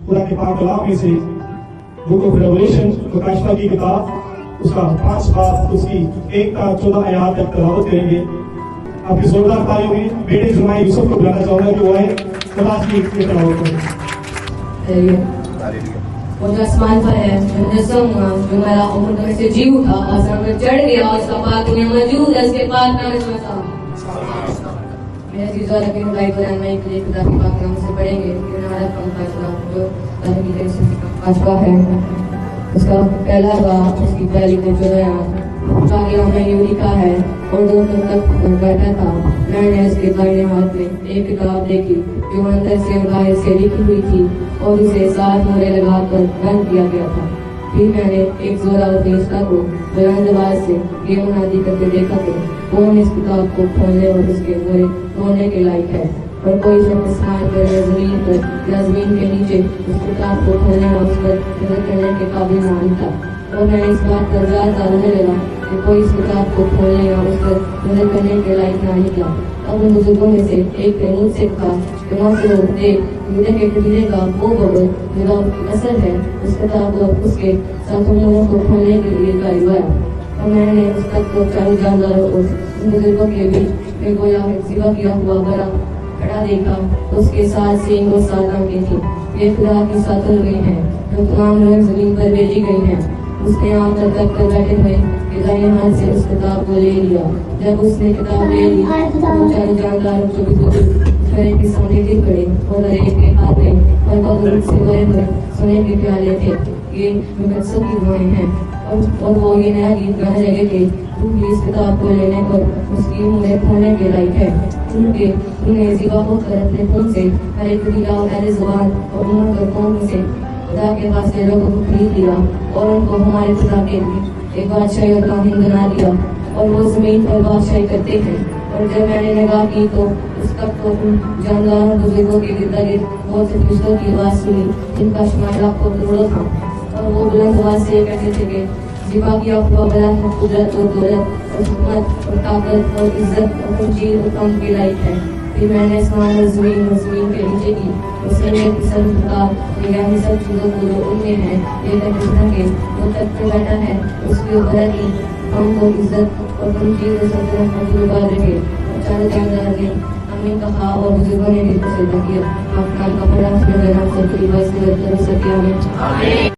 قرآن پاک کلام میں سے بک آف ریولیشن مکاشفہ کی کتاب اس کا 5 باب اس کی 1 تا 14 آیات تک تلاوت کریں گے. آپ کی زوردار تالیوں میں بیٹے زمائے یوسف کو بلانا چاہوں گا کہ وہ آئے خدا کی تلاوت کریں. وہ جو آسمان پر ہے مجسم جو میرا عمر میں سے جی اٹھا آسمان میں چڑھ گیا اور اس کا پاک میں موجود ہے اس کے پاک نام میں تھا. میرے عزیز اور اپنے بھائی قرآن میں کے لیے خدا کے پاک نام سے پڑھیں گے کہ ہمارا کام فیصلہ جو اللہ کی طرف سے فیصلہ ہے. اس کا پہلا باب اس کی پہلی جو ہے آگے ہمیں یہ لکھا ہے اور 2 دن تک بیٹھا تھا. میں نے اس کے دائیں ہاتھ میں ایک کتاب دیکھی جو اندر سے اور باہر سے لکھی ہوئی تھی اور اسے 7 مہرے لگا کر بند کیا گیا تھا. پھر میں نے ایک زورآور فرشتہ کو بلند آواز سے یہ منادی کرتے دیکھا کہ کون اس کتاب کو کھولنے اور اس کے مہرے توڑنے کے لائق ہے. اور کوئی شخص آسمان پر یا زمین پر یا زمین کے نیچے اس کتاب کو کھولنے اور اس پر نظر کرنے کے قابل نہیں تھا. اور میں نے اس بات پر زیادہ رہنے لگا کہ کوئی اس کتاب کو کھولنے اور اس پر نظر کرنے کے لائق نہ نکلا. اب ان بزرگوں میں سے ایک نے مجھ سے کہا کہ منصور دیکھ یہودا کے قبیلے کا وہ ببر جو اصل ہے اس کتاب کو اس کے ساتھ مہروں کو کھولنے کے لیے کہلوایا. اور میں نے اس تک کو چاروں جانداروں اور ان بزرگوں کے بیچ میں گویا ذبح کیا ہوا بڑا کھڑا دیکھا. اس کے 7 سینگ اور 7 آنکھیں تھیں. یہ خدا کی 7 روحیں ہیں جو تمام لوگ زمین پر بھیجی گئی ہیں. اس نے آنکھ تک کر بیٹھے ہوئے کہ دائیں ہاتھ سے اس کتاب کو لے لیا. جب اس نے کتاب لے لی تو چاروں جانداروں کو بھی کے سامنے گر پڑے اور ہر ایک کے ہاتھ میں اور بہت سے بڑے بڑے سونے کے پیالے تھے. یہ مقدسوں کی دعائیں ہیں. اور وہ یہ نیا گیت گانے لگے کہ تو بھی اس کتاب کو لینے پر اس کی مہریں کھولنے کے لائق ہے کیونکہ انہیں ذبح ہو کر اپنے خون سے ہر ایک قبیلہ اور اہل زبان اور عمر اور قوم سے خدا کے واسطے لوگوں کو خرید لیا اور ان کو ہمارے خدا کے لیے ایک بادشاہی اور کامل بنا دیا اور وہ زمین پر بادشاہی کرتے ہیں. اور جب میں نے نگاہ کی تو اس تک کو جانداروں بزرگوں کے گرد گرد بہت سے فرشتوں کی آواز سنی جن کا شمار لاکھوں کروڑوں تھا. اور وہ بلند آواز سے کہتے تھے کہ ذبح کیا ہوا بڑا قدرت اور دولت اور حکمت اور طاقت اور عزت اور تنجیل اور کم کے لائق ہے. پھر میں نے آسمان اور زمین کے نیچے کی اور سمے کی سب خدا نگاہی سب چیزوں کو جو ان میں ہے یہ کہتے کہ وہ تخت پہ بیٹھا ہے اس کے اوپر کی ہم کو عزت اور تنجیل اور سلطنت ہم کو رکھے. اور چاروں جاندار نے امین کہا اور بزرگوں نے بھی سجدہ کیا. آپ کا کپڑا نام سے پوری بس میں آمین.